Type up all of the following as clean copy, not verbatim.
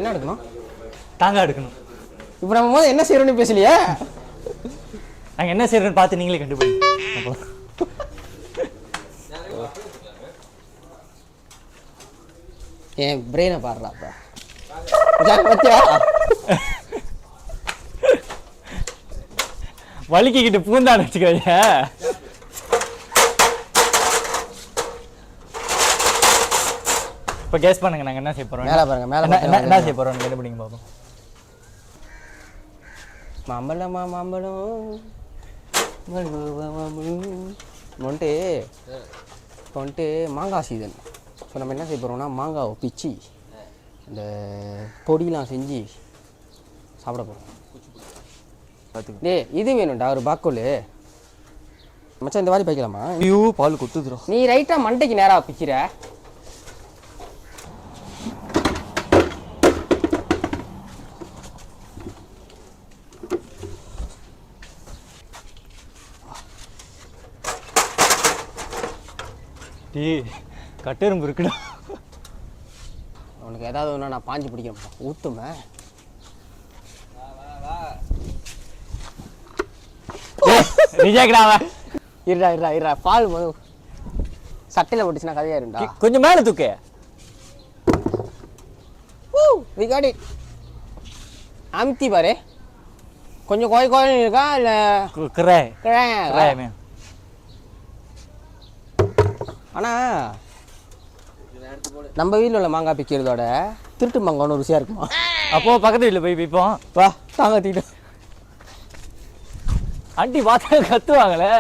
என்ன எடுக்கணும்? தாங்க எடுக்கணும். இப்போ நம்ம போது என்ன செய்யறோம்னு பேசலையே. நாங்கள் என்ன செய்யறோம்னு பார்த்து நீங்களே கண்டுபிடிங்க. என் பிரெயினை பாடுறாப்பா. பத்தியா வலிக்கிட்டு பூந்தான்னு வச்சுக்கிறீங்க. இப்போ கேஸ் பண்ணுங்க, நாங்கள் என்ன செய்ய போகிறோம்? மேலே பாருங்க, மேலே என்ன செய்ய போகிறோம் கண்டுபிடிங்க பார்ப்போம். மாம்பழம் மாம்பழம் வந்துட்டு இப்போ வந்துட்டு மாங்காய் சீசன். ஸோ நம்ம என்ன செய்ய போகிறோம்னா மாங்காவை பிச்சு இந்த பொடியெலாம் செஞ்சு சாப்பிட போகிறோம். இது வேணும்டா ஒரு பாக்கோல் மச்சான். இந்த மாதிரி பைக்கலாமா? ஐயோ பால் கொத்துதுரும். நீ ரைட்டாக மண்டைக்கு நேராக பிக்கிற. டீ கட்டெரும்பு இருக்குடா. உனக்கு ஏதாவது ஒன்றா நான் பாஞ்சு பிடிக்கிறேன். ஊற்றுமே ரிஜெக்டாவா? இருடா பால் சட்டையில் போட்டுச்சுன்னா கதையா இருந்தா கொஞ்சம் மேலே தூக்கு. விகாடி அமுத்தி பாரு. கொஞ்சம் கோயின்னு இருக்கா இல்லை? ஆனால் நம்ம வீட்டில் உள்ள மாங்காய் பிக்கிறதோட திருட்டு மாங்காய்னு ருசியாக இருக்குமா? அப்போது பக்கத்து வீட்டில் போய் பிப்போம். வா தாங்க தீட்டு. ஆண்டி பார்த்தா கத்துவாங்களே,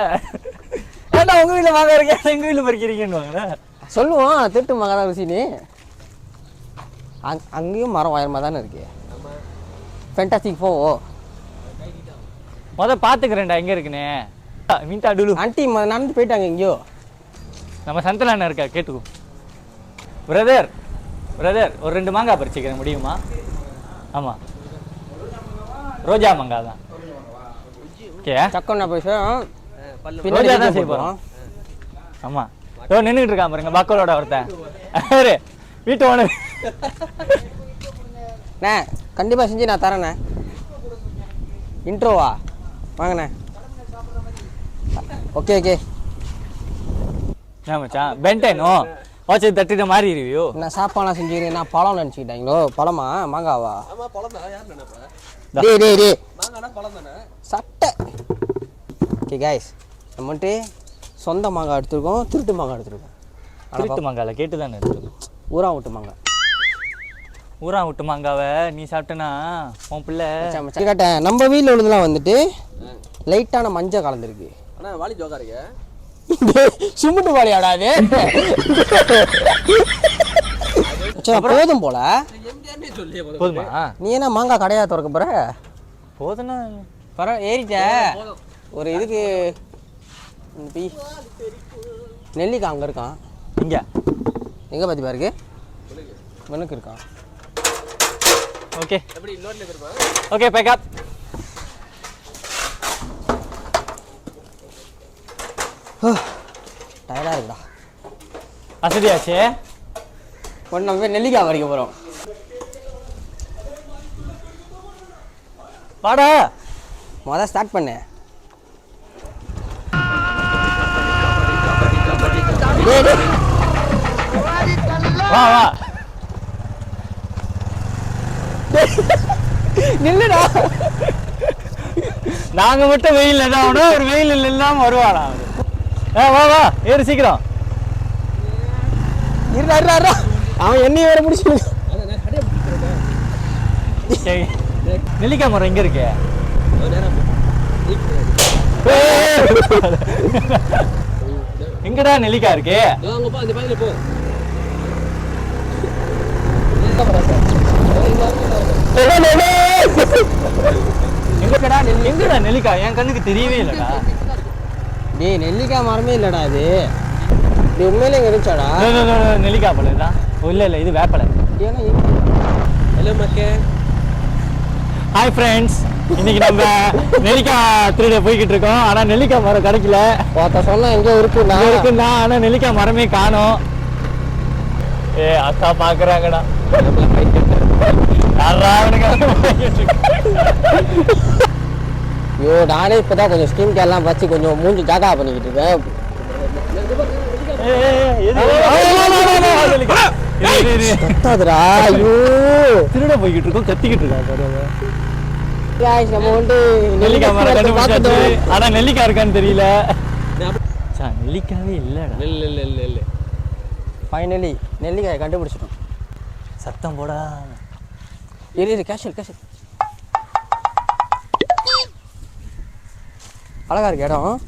ஏன்டா உங்கள் வீட்டில் மாங்காய் இருக்கேன் எங்கள் வீட்டில் பறிக்கிறீங்கன்னு வாங்களே. சொல்லுவோம் திருட்டு மாங்காய் தான் ருசின்னு. அங்கேயும் மரம் உயரமாக தானே இருக்கு. ஃபென்டாஸ்டிக் போவோ பார்த்துக்கிறேன்டா எங்கே இருக்குன்னு. மீன்டா டூலு ஆண்டி நடந்து போயிட்டாங்க எங்கேயோ. நம்ம சந்தலான இருக்கா கேட்டுக்கோ. பிரதர் ஒரு 2 மாங்காய் பறிச்சுக்கிறேன் முடியுமா? ஆமாம், ரோஜா மாங்காய் தான். ஓகே சக்கொன்னா போய் ரோஜா தான் செய்ய போகிறோம். ஆமாம், நின்றுட்டு இருக்கான் பாருங்க பக்கோலோட ஒருத்தன். வீட்டு ஓனர். அண்ணே கண்டிப்பாக செஞ்சு நான் தரேண்ணே. இன்ட்ரோவா வாங்கண்ணே. ஓகே மச்சான் பென்டேனோ வாட்சி தட்டிட்ட மாதிரி இருவியோ. நான் சாப்பாடுலாம் செஞ்சுக்கிறேன். நான் பழம் நினச்சிக்கிட்டாங்களோ? பழமா மாங்காவா? சட்டை. ஓகே கைஸ், நம்ம வந்துட்டு சொந்த மாங்காய் எடுத்துருக்கோம், திருட்டு மாங்காய் எடுத்துருக்கோம். திருட்டு மாங்காயில் கேட்டு தானே எடுத்துருக்கோம். ஊரா விட்டு மாங்காய். ஊரா விட்டு மாங்காவை நீ சாப்பிட்டேன்னா உன் பிள்ளை கேட்டேன். நம்ம வீட்டில் உள்ளதுலாம் வந்துட்டு லைட்டான மஞ்சள் கலந்துருக்கு. ஆனால் வாலி ஜோக்கா இருக்கு. சுமுட்டு வாலியாடா அது. போதும் போல. போதுமா? நீ என்ன மாங்காய் கடையா திறக்க போற? போதும்னா பரவாயில்ல ஏறிட்ட. ஒரு இதுக்கு நெல்லிக்காய் அங்கே இருக்கான். இங்கே எங்கே பார்த்து பாருக்கு எனக்கு இருக்கான். Okay okay backup. டயர்டாக இருக்குடா. வசதியாச்சு. ஒன்று நம்ம போய் நெல்லிக்காய் பறிக்க போகிறோம். வாடா ஸ்டார்ட் பண்ணு. வா நில்லுடா. நாங்கள் மட்டும் வெயில் என்ன ஆகணும், ஒரு வெயில் இல்லாமல் வருவாடா. வா ஏறு சீக்கிரம். இருடா அவன் என்னையும் வேற முடிச்சு. நெல்லிக்காய் மரம் எங்க இருக்கு? எங்கடா நெல்லிக்காய் இருக்கு? எங்கடா நெல்லிக்காய்? என் கண்ணுக்கு தெரியவே இல்லடா. டேய் நெல்லிக்காய் மரமே இல்லடா அது. உண்மையிலே எங்க இருந்துச்சாடா? நெல்லிக்காய் பழம் தான். இல்ல இது வேப்பலை. ஹலோ மக்கே. ஹாய் ஃப்ரெண்ட்ஸ், இன்னைக்கு நம்ம நெல்லிக்காய் திருட போய்கிட்டு இருக்கோம். ஆனா நெல்லிக்காய் மரம் கிடைக்கல. சொன்னா எங்க இருக்குன்னா ஆனா நெல்லிக்காய் மரமே காணோம். அக்கா பாக்குறாங்கடா. ஐயோ நானே இப்போதான் கொஞ்சம் ஸ்கின் கேர்லாம் வச்சு கொஞ்சம் மூஞ்சி ஜாகா பண்ணிக்கிட்டு இருக்கேன். கத்தாதுடா. ஐயோ திருட போய்கிட்டு இருக்கோம், கத்திக்கிட்டு இருக்கா. நம்ம வந்து நெல்லிக்காய் மரம் கண்டுபிடிச்சாச்சு. ஆனா நெல்லிக்காய் இருக்கான்னு தெரியல. நெல்லிக்காவே இல்லடா. இல்ல ஃபைனலி நெல்லிக்காயை கண்டுபிடிச்சிட்டோம். சத்தம் போடா. இரு கேஷுவல் அழகா இருக்கு இடம்.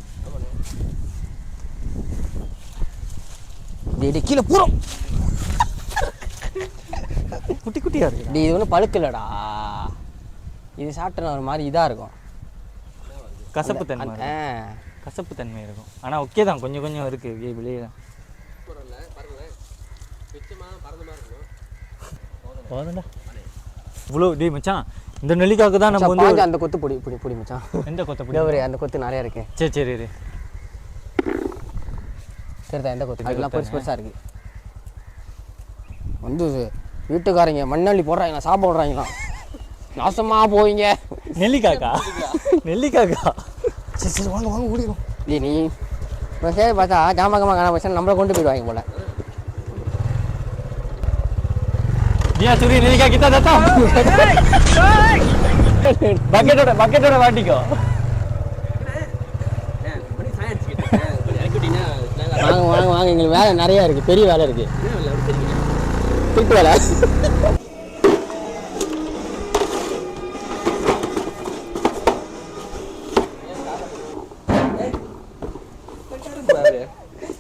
கீழே பூரம் குட்டி குட்டியா இருக்கு. இது ஒன்றும் பழுக்கு இல்லடா. இது சாப்பிட்டா ஒரு மாதிரி இதாக இருக்கும், கசப்பு தன்மை. கசப்பு தன்மை இருக்கும். ஆனால் ஓகே தான், கொஞ்சம் கொஞ்சம் இருக்கு வெளியே தான். இவ்வளோ டே மச்சான், இந்த நெல்லிக்காய்க்கு தான் நம்ம வந்து அந்த கொத்து பொடி மச்சான். எந்த கொத்தை பொடி? அந்த கொத்து நிறையா இருக்கு. சரி சரிதான், எந்த கொத்து அதெல்லாம் பெருசாக இருக்கு. வந்து வீட்டுக்காரங்க மண்ணள்ளி போடுறாங்களா, சாப்பிட விடுறாங்களாம், நாசமா போவீங்க. நெல்லிக்காக்கா சரி வாங்க ஓடிடும். இல்லை நீ இப்போ சரி பார்த்தா ஜாமகமாக காண வச்சா நம்மளை கொண்டு போயிடுவாங்க போல. சுரி நெல்லிக்காய் கிட்ட தத்தா பக்கெட்டோட வாட்டிக்கோ. வாங்க எங்களுக்கு வேலை நிறையா இருக்குது, பெரிய வேலை இருக்குது, திருட்டு வேலை.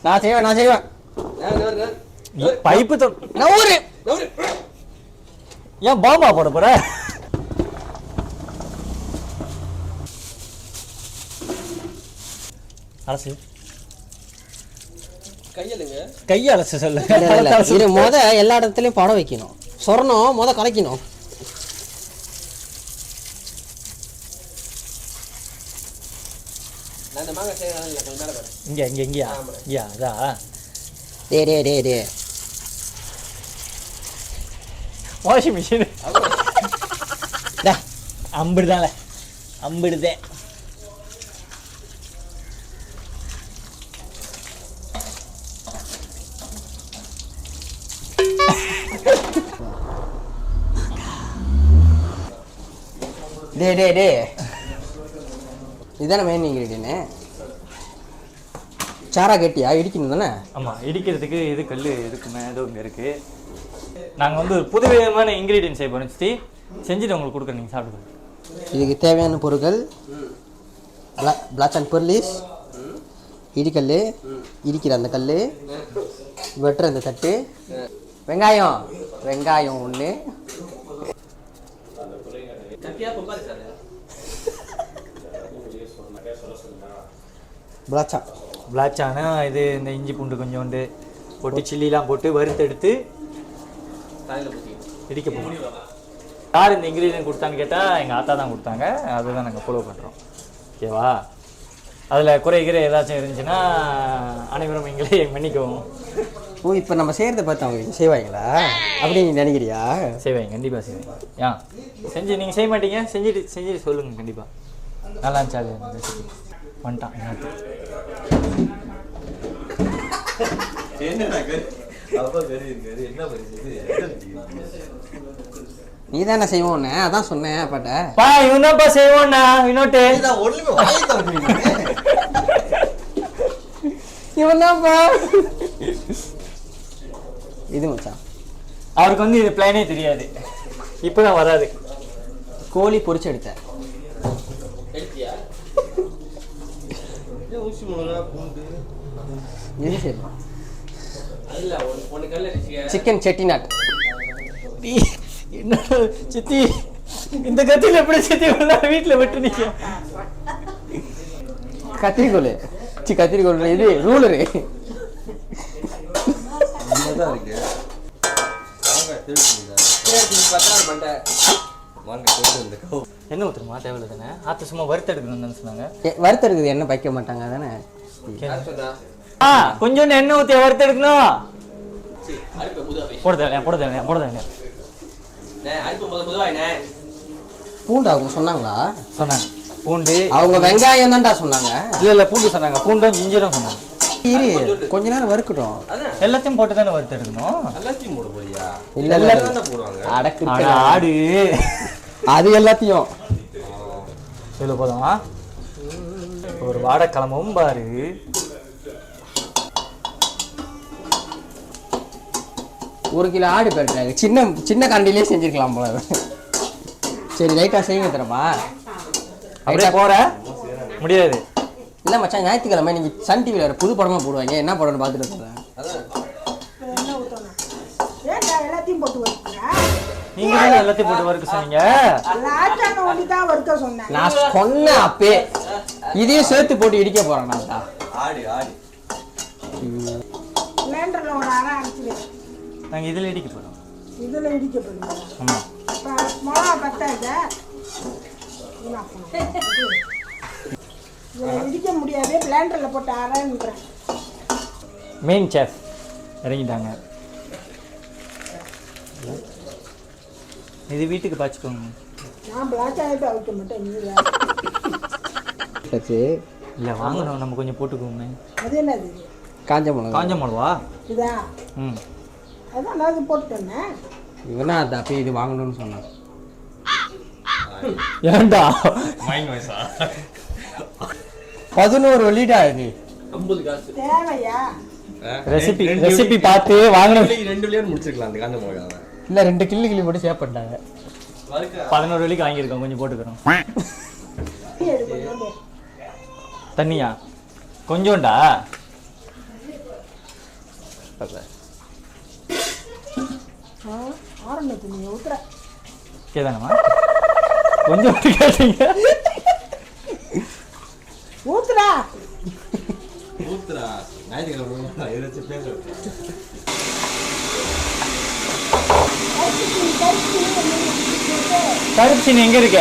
நான் செய்வேன் பைப்பு ஏன் பாம்பா போட போற? அரசு கையலசு சொல்லு. எல்லா இடத்துலயும் படம் வைக்கணும், சொரணும், கலைக்கணும். இங்கயா அதான். டே வாஷிங் மிஷின் அம்பிடுதான்ல, அம்பிடுதே. டே இதுதானே மெயின் இன்கிரீடியன்ட். சாரா கேட்டியா இடிக்கணும் தானே? ஆமாம், இடிக்கிறதுக்கு இது கல் இருக்குமே, ஏதோ இங்கே இருக்குது. நாங்கள் வந்து ஒரு புதுவிதமான இன்க்ரீடியன்ட் செய்ய போகிறோம். செஞ்சுட்டு உங்களுக்கு கொடுக்குறேன், நீங்கள் சாப்பிடுங்க. இதுக்கு தேவையான பொருட்கள் பிளாக் அண்ட் பெர்லிஸ், இடிக்கல், இடிக்கிற அந்த கல், வெட்டுற அந்த தட்டு, வெங்காயம் ஒன்று, பிளாச்சானா இது இந்த இஞ்சி பூண்டு கொஞ்சோண்டு போட்டு சில்லிலாம் போட்டு வறுத்தெடுத்து இடிக்க போகிறோம். யார் இந்த இன்க்ரீடியன்ட் கொடுத்தான்னு கேட்டால் எங்கள் ஆத்தா தான் கொடுத்தாங்க. அதுதான் நாங்கள் ஃபாலோ பண்ணுறோம். ஓகேவா? அதில் குறைகிற ஏதாச்சும் இருந்துச்சுன்னா அனைவரும் எங்களே மன்னிக்கவும். ஓ, இப்போ நம்ம செய்கிறத பார்த்து அவங்க செய்வாங்களா அப்படின்னு நினைக்கிறியா? செய்வாங்க, கண்டிப்பாக செய்வாங்க. ஏன் செஞ்சு நீங்கள் செய்ய மாட்டீங்க? செஞ்சுட்டு சொல்லுங்கள். கண்டிப்பாக நல்லா இருந்துச்சு. அது வந்துட்டான் நீ தானே செய்வோன்னு அதான் சொன்னேன். பா இவனப்பா செய்வோண்ணா, இன்னொட்டு இவன் தான்ப்பா. இது மச்சான் அவருக்கு வந்து இது பிளானே தெரியாது, இப்போதான் வராது. கோழி பொரிச்சு எடுத்தேன். இது சரி, சிக்கன் செட்டிநாட். என்ன சித்தி, இந்த கத்தியில் எப்படி சித்தி வீட்டில் விட்டுனீங்க? கத்திரிக்கோள், கத்திரிக்கோள், இது ரூலரு. என்ன ஊற்றுமா தேவையில்லை தானே? ஆற்று சும்மா வறுத்தெடுக்கணும்னு சொன்னாங்க. வறுத்தெடுக்குது எண்ணெய் வைக்க மாட்டாங்க தானே? கொஞ்சோண்டு எண்ணெய் ஊற்றி வறுத்தெடுக்கணும். போட தேவையா? பூண்டு அவங்க சொன்னாங்களா? சொன்னாங்க பூண்டு. அவங்க வெங்காயம் தான்டா சொன்னாங்க. இல்லை பூண்டு சொன்னாங்க, பூண்டும் ஜிஞ்சரும் சொன்னாங்க. இரு கொஞ்ச நேரம் வறுக்கட்டும். எல்லாத்தையும் போட்டு தானே வறுத்து எடுக்கணும். எல்லாத்தையும் போட போறியா? இல்ல போடுவாங்க. அடக்கு ஆடு அது எல்லாத்தையும் இதில் போதும். ஒரு வாழைக்கிழமும் பாரு. ஒரு கிலோ ஆடு போயிட்டாங்க. சின்ன சின்ன கரண்டிலே செஞ்சிருக்கலாம் போல. சரி லைட்டாக செய்யுங்க தரமா. அப்படியே போற முடியாது. இல்லை மச்சான், ஞாயிற்றுக்கிழமை நீங்கள் சன் டிவியில் புது படமாக போடுவாங்க. என்ன படம்னு பார்த்துட்டு சொல்கிறேன். நீங்க தான் எல்லாத்தையும் போட்டு வறுக்க சொன்னீங்க. நான் சொன்னேன் அப்பே. இதையும் சேர்த்து போட்டு இடிக்க போறேன் நான். நாங்கள் இதில் இடிக்க போகிறோம். ஆமாம். இடிக்க முடியாது, பிளாண்டர்ல போட்டு ஆரம்பிக்கிறேன். மெயின் செஃப் இறங்கிட்டாங்க. இது வீட்டுக்கு பாய்ச்சிக்கோங்க. நான் பிளாக் ஆகிட்டு அவிக்க மாட்டேன். சரி இல்லை வாங்கணும், நம்ம கொஞ்சம் போட்டுக்கோங்க. அது என்னது? காஞ்ச மிளகா. காஞ்ச மிளவா? இதா? ம் அதான் நான் அது போட்டுட்டேன். இவனா அது அப்பயே இது வாங்கணும்னு சொன்னான். ஏன்டா 11 வெளியிடா இது. 50 காசு தேவையா? ரெசிபி பார்த்து வாங்கணும். 2 லேயர் முடிச்சிருக்கலாம் அந்த காஞ்ச மிளகாவை. இல்லை 2 கிள்ளி போட்டு சேவ் பண்ணிட்டாங்க. 11 வரைக்கும் வாங்கியிருக்கோம், கொஞ்சம் போட்டுக்கிறோம். தண்ணியா கொஞ்சோண்டா? ஆரம்பிச்சு நீ ஊத்துற கேதானமா? கொஞ்சம் கேட்டீங்க. ஊத்துறா ஊத்துறா. ஞாயிற்றுக்கிழமை ஏதாச்சும் பேச. தடுப்புச்சின் எங்க இருக்க?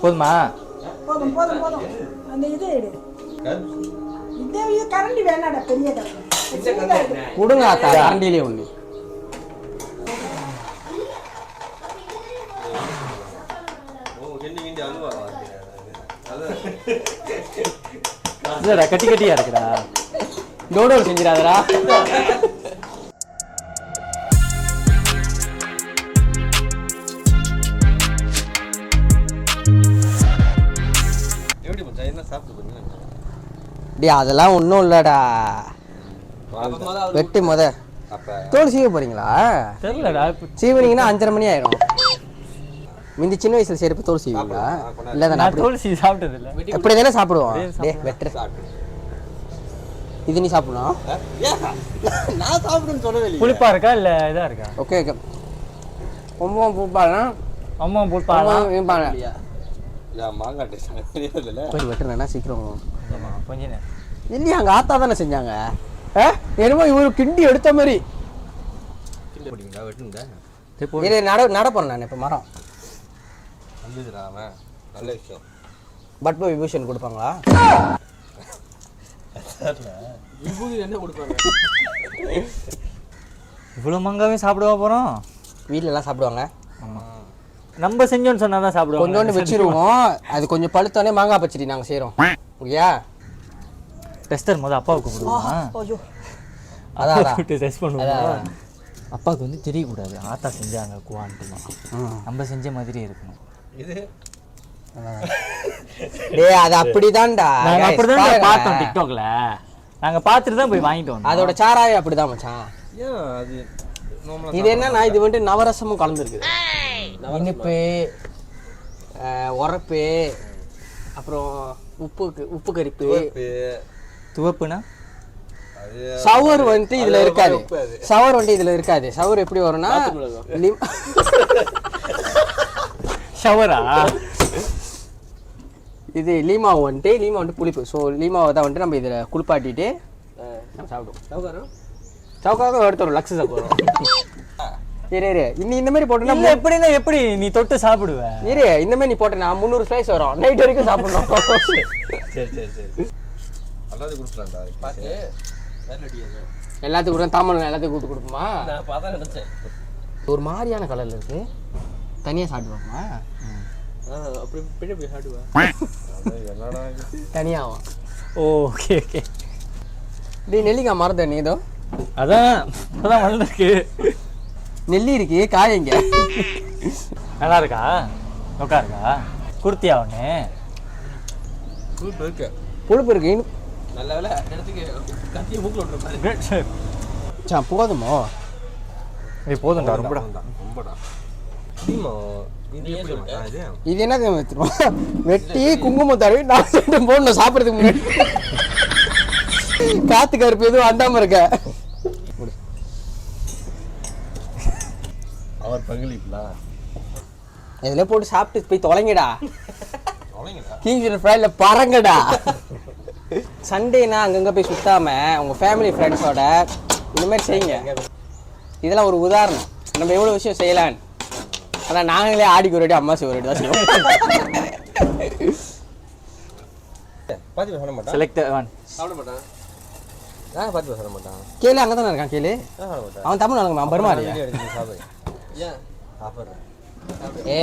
போதுமா? போதும் போதும் போதும். அந்த இது எடு. இதே இது கரண்டி வேணாடா, பெரிய கரண்டி. கொடுங்க ஆத்தா, கரண்டிலே ஒன்று. கட்டி கட்டியா இருக்குடா. டோடோ செஞ்சிடாதடா. எப்படி மச்சான் என்ன சாப்பிட்டு போறீங்க? டே அதெல்லாம் ஒன்றும் இல்லைடா. வெட்டு அப்ப தோல் சீவ போறீங்களா? தெரியலடா. சீவனீங்கன்னா 5:30 மணி ஆயிடும். முந்தி சின்ன வயசுல செருப்பு தோல் சீவீங்களா? இல்லை தானே? நான் தோல் சீ சாப்பிட்டது இல்லை. அப்படி தானே சாப்பிடுவோம். டே வெட்டுற இது நீ சாப்பிடணும். நான் சாப்பிடுன்னு சொல்லவே இல்லை. புளிப்பா இருக்கா இல்லை இதா இருக்கா? Okay okay. ரொம்ப பூப்பானா அம்மா புளிப்பாளா? வீப்பாங்க. மாங்காய் டேஸ்ட் தெரியல. போய் வெட்டுறேன்னா சீக்கிரம். கொஞ்ச நேரம் இல்லையா அங்கே ஆத்தா தானே செஞ்சாங்க. என்னமோ இவரு கிண்டி எடுத்த மாதிரி. போட்டீங்களா? வெட்டுங்க. இல்லை நட போறேன் நான் இப்போ மரம். நல்லதுடா அவன். நல்ல விஷயம். பட்ப விபூஷன் கொடுப்பாங்களா? என்ன கொடுப்பாங்க? இவ்வளோ மங்காவே சாப்பிடுவா போகிறோம். வீட்டிலலாம் சாப்பிடுவாங்க. ஆமாம், நம்ம செஞ்சோன்னு சொன்னால் தான் சாப்பிடுவோம். கொஞ்சோண்டு வச்சிருவோம். அது கொஞ்சம் பழுத்தோடனே மாங்காய் பச்சடி நாங்கள் செய்கிறோம். ஓகேயா? டெஸ்டர் முதல் அப்பாவுக்கு கொடுப்போம். அதான் டெஸ்ட் பண்ணுவோம். அப்பாவுக்கு வந்து தெரியக்கூடாது ஆத்தா செஞ்சாங்க குவான்ட்டுமா. நம்ம செஞ்ச மாதிரி இருக்கணும். இது டேய் அது அப்படிதான்டா. நாங்கள் அப்படி தான் பார்த்தோம் டிக்டாக்ல. நாங்கள் பார்த்துட்டு தான் போய் வாங்கிட்டு வந்தோம். அதோட சாராவே அப்படிதான் மச்சான். ஏன் அது இது என்னன்னா இது வந்துட்டு நவரசமும் கலந்துருக்குது. இனிப்பு, உரப்பு, அப்புறம் உப்பு கரிப்பு. துவப்புனா சவர் வந்துட்டு இதுல இருக்காது. சவர் வந்துட்டு இதுல இருக்காது. சவர் எப்படி வரும்னா ஷவரா. இது லீமாவை வந்துட்டு புளிப்பு. ஸோ லீமாவை தான் வந்துட்டு நம்ம இதில் குளிப்பாட்டிட்டு நம்ம சாப்பிடுவோம். சவுக்காக எடுத்து வரும் லக்ஸு சாப்பிடுவோம். இரு இந்த மாதிரி போட்டோன்னா எப்படின்னா எப்படி நீ தொட்டு சாப்பிடுவ? இரு இந்த மாதிரி நீ போட்டேன்னா 300 ஸ்லைஸ் வரும். நைட் வரைக்கும் சாப்பிடணும். சரி அல்லாது கொடுக்கலாம்டா. பார்த்து எல்லாத்துக்கும் கூட தாமரை எல்லாத்துக்கும் கூட்டு கொடுக்குமா? நான் பார்த்தா நினைச்சேன் ஒரு மாதிரியான கலரில் இருக்கு. தனியாக சாப்பிடுவோமா? அப்படி பின்னாடி போய் சாப்பிடுவா என்னடா தனியாகும். Okay okay. டேய் நெல்லிக்காய் மரத்தை நீ ஏதோ அதான் அதான் வளர்ந்துருக்கு. நெல்லி இருக்கு, காயங்க. நல்லா இருக்கா? நோக்கா இருக்கா? குர்த்தியா ஒன்று சூப்பர் இருக்கு புழுப்பு இருக்கு. நல்ல வேலை இடத்துக்கு கத்தியை மூக்கில் விட்டுருப்பாரு. சா போதுமோ? இது போதும்டா ரொம்படா. ரொம்படா இது இது என்ன வச்சிருவோம்? வெட்டி குங்குமம் தடவி நான் சொல்லிட்டு போடணும் சாப்பிட்றதுக்கு முன்னாடி. காத்து கருப்பு எதுவும் அண்டாம இருக்க. அவர் பங்களிப்புல இதுல போட்டு சாப்பிட்டு போய் தொலைங்கடா. தொலைங்கடா கிங்ஸ் ஃப்ரைல பறங்கடா. சண்டேனா அங்கங்க போய் சுத்தாம உங்க ஃபேமிலி ஃப்ரெண்ட்ஸோட இந்த மாதிரி செய்யுங்க. இதெல்லாம் ஒரு உதாரணம். நம்ம எவ்வளவு விஷயம் செய்யலான்னு. ஆனா நாங்களே ஆடிக்கு ஒரு வாட்டி அம்மாசி ஒரு வாட்டி தான் செய்வோம். பாத்தி சாப்பிட மாட்டான். Select one. சாப்பிட மாட்டான். நான் பாத்தி சாப்பிட மாட்டான். கேளு அங்கே தானே இருக்கான். கேளு சாப்பிட மாட்டான். அவன் தமிழ் வணக்கம் பருமாறியா? சாப்பிடு. ஏன் சாப்பிட்றேன்? ஏ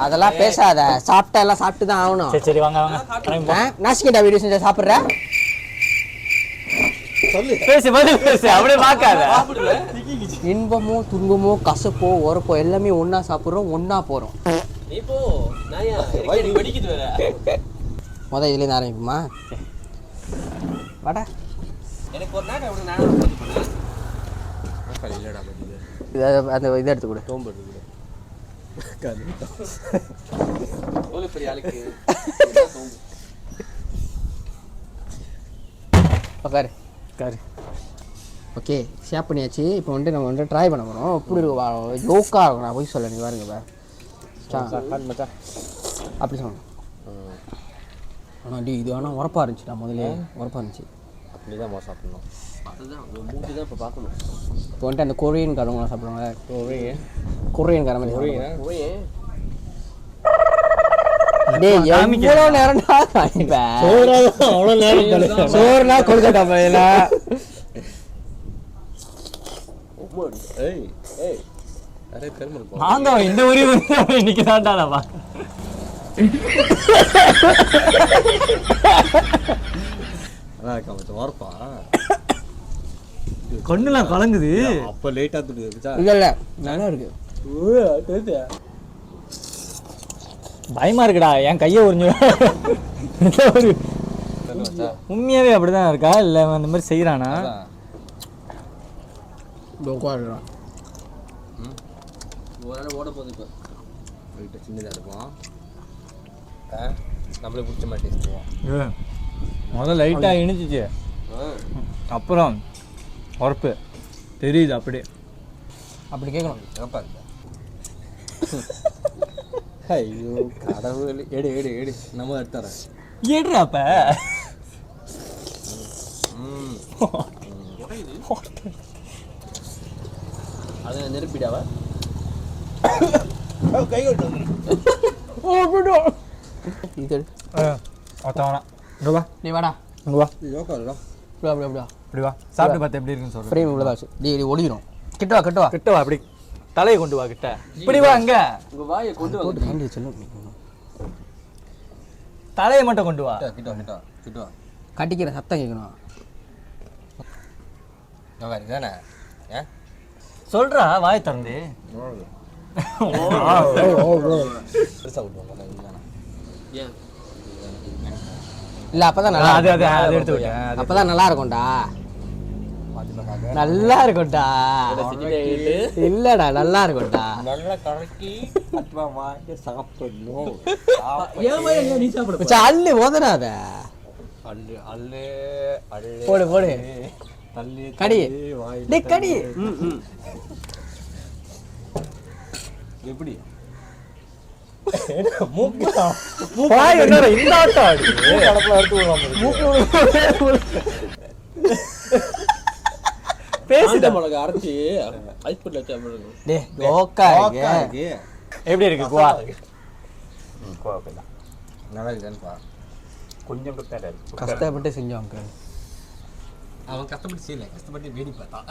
அதெல்லாம் பேசாத. சாப்பிட்டா எல்லாம் சாப்பிட்டு தான் ஆகணும். சரி சரி வாங்க வாங்க. நாசிக்கண்டா வீடியோ செஞ்சா சாப்பிட்ற? சொல்லு. பேசு பதில் பேசு. அப்படியே பார்க்காத. இன்பமோ துன்பமோ கசப்போ உரப்போ எல்லாமே ஒன்றா சாப்பிட்றோம், ஒன்றா போகிறோம். நீ போ. நாயா படிக்குது வேற. இதுலேருந்து ஆரம்பிக்குமா? வாடா. எனக்கு ஒரு நாள் அப்படி நானும் பண்ணேன். இல்லடா படிக்குது. அந்த இதை எடுத்து கொடு. தோம்பு எடுத்து கொடு. ஓலி பெரிய ஆளுக்கு தோம்பு. உட்காரு காரு. ஓகே ஷேர் பண்ணியாச்சு. இப்போ வந்துட்டு நம்ம வந்துட்டு ட்ரை பண்ண போகிறோம். இப்படி யோக்காக இருக்கும். நான் போய் சொல்ல நீ பாருங்க மச்சான் அப்படி சொல்லணும். ஆனால் இது ஆனால் உரப்பாக இருந்துச்சுடா. முதல்ல உரப்பாக இருந்துச்சு. அப்படி தான் மோசம் சாப்பிடணும். அதுதான் மூஞ்சி தான் இப்போ பார்க்கணும். இப்போ வந்துட்டு அந்த கொரியன் காரவங்களாம் சாப்பிடுவாங்க. கொரியன் கார மாதிரி எவ்வளோ நேரம்டா அவ்வளோ நேரம் சோறுனா கொடுக்கட்டா பையில. ஏய் ஏய் நிறைய பெருமை இருக்கும். மாங்காய் இந்த ஊரி இன்னைக்கு தான்டாப்பா. நல்லா இருக்கா மச்சான் வரப்பா. கண்ணுலாம் கலங்குது. அப்போ லேட்டாக துடுச்சா. இல்லை இல்லை நல்லா இருக்கு. பயமா இருக்குடா. என் கையை உறிஞ்சு. உண்மையாவே அப்படிதான் இருக்கா இல்லை அந்த மாதிரி செய்யறானா? ஓட போகுது இப்போ. வீட்டை சின்னதாக இருக்கும். நம்மளே பிடிச்ச மாதிரி டேஸ்ட் பண்ணுவோம். முதல்ல லைட்டாக இனிச்சிச்சு. அப்புறம் உரப்பு தெரியுது அப்படியே. அப்படி கேட்கணும். சிறப்பா இருக்கு. ஐயோ கடவுள். எடு எடு எடு நம்ம எடுத்துறேன். ஏடுறாப்ப அதை நெருப்பிடாவ கை இது ஒருத்தவனா இங்கே வா. நீ வாடா. இங்கே வா. யோகா அப்படியா அப்படியா இப்படி வா. சாப்பிட்டு பார்த்து எப்படி இருக்குன்னு சொல்கிறேன். ஃப்ரேம் இவ்வளோதாச்சு. டேய் ஒளிரும். கிட்ட வா கிட்ட வா. கிட்ட வா. அப்படி தலையை கொண்டு வா கிட்ட. இப்படி வா. அங்கே உங்கள் வாயை கொண்டு போட்டு தாண்டி சொல்லும். தலையை மட்டும் கொண்டு வா. கிட்ட கிட்ட கிட்ட வா. கட்டிக்கிற சத்தம் கேட்கணும். யோகா இருக்குதானே? ஏன் சொல்றா வாய் திறந்து. பெருசாக விட்டுவாங்க இதுதானே? ஏன் இல்லை அப்பதான் நல்லா அது அது அது எடுத்து விட்டேன். அப்பதான் நல்லா இருக்கும்டா. பார்த்துட்டாங்க. நல்லா இருக்கும்டா. இல்லடா நல்லா இருக்கும்டா. நல்லா கலக்கி அட்வா வாங்கி சாப்பிடணும். நீ சாப்பிட மச்சான் அள்ளு ஓதனாத. அள்ளு அள்ளு அள்ளு போடு போடு. தள்ளி கடி. வாய் டேய் கடி. எப்படி வாய் என்னடா இந்த ஆட்டம் ஆடி. கடப்பில் எடுத்து விடுவாங்க. பேசிட்ட மிளகு அரைச்சி ஐஸ் பண்ணி வச்சா மிளகு. டேய் ஓக்கா இருக்கு. எப்படி இருக்கு குவா? குவா நல்லா இருக்குதான்ப்பா. கொஞ்சம் கஷ்டப்பட்டு செஞ்சோம் அங்கிள். அவன் கஷ்டப்பட்டு செய்யல, கஷ்டப்பட்டு வேடி பார்த்தான்.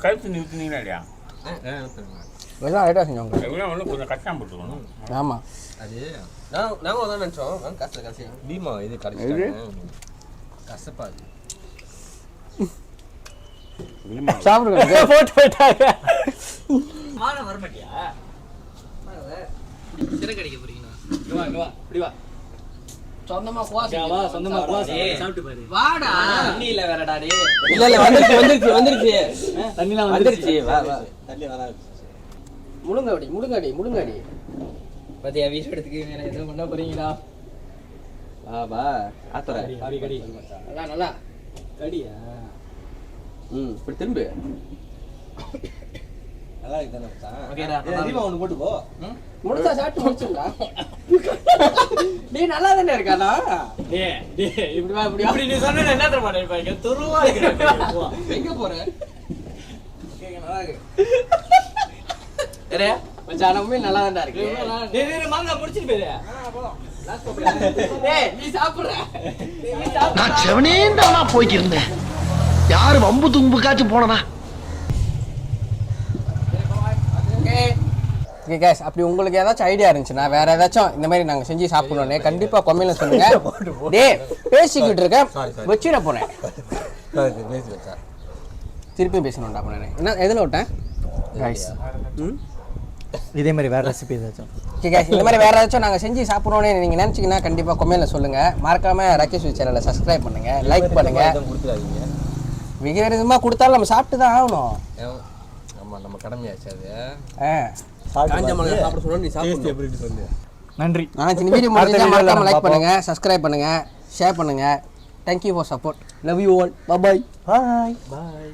கழுத்து நிறுத்தினீங்களா இல்லையா? எல்லாம் ரைட்டாக செஞ்சவங்க. எவ்வளோ ஒன்று கொஞ்சம் கஷ்டம் போட்டுக்கணும். ஆமாம். அது நாங்கள் தான் நினச்சோம். கஷ்டம் பீமா இது கடைசி கஷ்டப்பாது. சாப்பிடுங்க. போட்டு போயிட்டாங்க. வர மாட்டியா? சிறை கடிக்க போறீங்களா? இப்படி வா. சொந்தமா சொந்தமா சாப்பிட்டு பாரு. வாடா. தண்ணி இல்ல வேறடா டேய். இல்ல வந்துருச்சு. தண்ணிலாம் வந்துருச்சு. வா. தண்ணி வராது. முழுங்கடி. பாத்தியா வீடியோ எடுத்துக்கு வேற ஏதோ பண்ண போறீங்களா? வா ஆத்தற. கடி. நல்லா கடியா? இப்படி திரும்பு. நல்லா இருக்குதானே மச்சான்? ஓகேடா. தீபா ஒன்று போட்டு போ. முடிச்சா சாப்பிட்டு முடிச்சுடா. டேய் நல்லா தானே இருக்கானா? டேய் இப்படி வா இப்படி நீ சொன்னா என்ன தர மாட்டேன் பாருங்க. துருவா இருக்கு. எங்க போற? கேக்க நல்லா இருக்கு. ஏடா மச்சான் உண்மையிலே நல்லா தான்டா இருக்கு. டேய் மாங்கா முடிச்சிட்டு போயிரு. டேய் நீ சாப்பிடுற. நான் செவனேந்தானா போயிட்டு இருந்தேன். யாரு வம்பு தும்புக்காச்சும் போனனா? ஓகே गाइस, அப்படி உங்களுக்கு ஏதாச்சும் ஐடியா இருந்துச்சுன்னா வேற ஏதாச்சும் இந்த மாதிரி நாங்க செஞ்சு சாப்பிடணும்னே கண்டிப்பா கமெண்ட்ல சொல்லுங்க. டேய் பேசிக்கிட்டு இருக்கேன் வச்சிர போறேன். திருப்பி பேசணும்டா போனே. என்ன எதுல விட்டேன் गाइस? இதே மாதிரி வேற ரெசிபி ஏதாச்சும். ஓகே गाइस, இந்த மாதிரி வேற ஏதாச்சும் நாங்க செஞ்சு சாப்பிடணும்னே நீங்க நினைச்சீங்கன்னா கண்டிப்பா கமெண்ட்ல சொல்லுங்க. மறக்காம ராகேஷ் சேனலை சப்ஸ்கிரைப் பண்ணுங்க, லைக் பண்ணுங்க. கொடுத்துறாதீங்க. விகரமா கொடுத்தாலும் நம்ம சாப்பிட்டு தான் ஆகணும். ஆமா நம்ம கடமையாச்சு அது. காஞ்ச மிளகாய் சாப்பிட சொன்னா நீ சாப்பிடு. எப்படி சொல்லு. நன்றி. நாளைக்கு இந்த வீடியோ முடிஞ்சா மறக்காம லைக் பண்ணுங்க, சப்ஸ்கிரைப் பண்ணுங்க, ஷேர் பண்ணுங்க. Thank you for support. Love you all. Bye bye. Bye.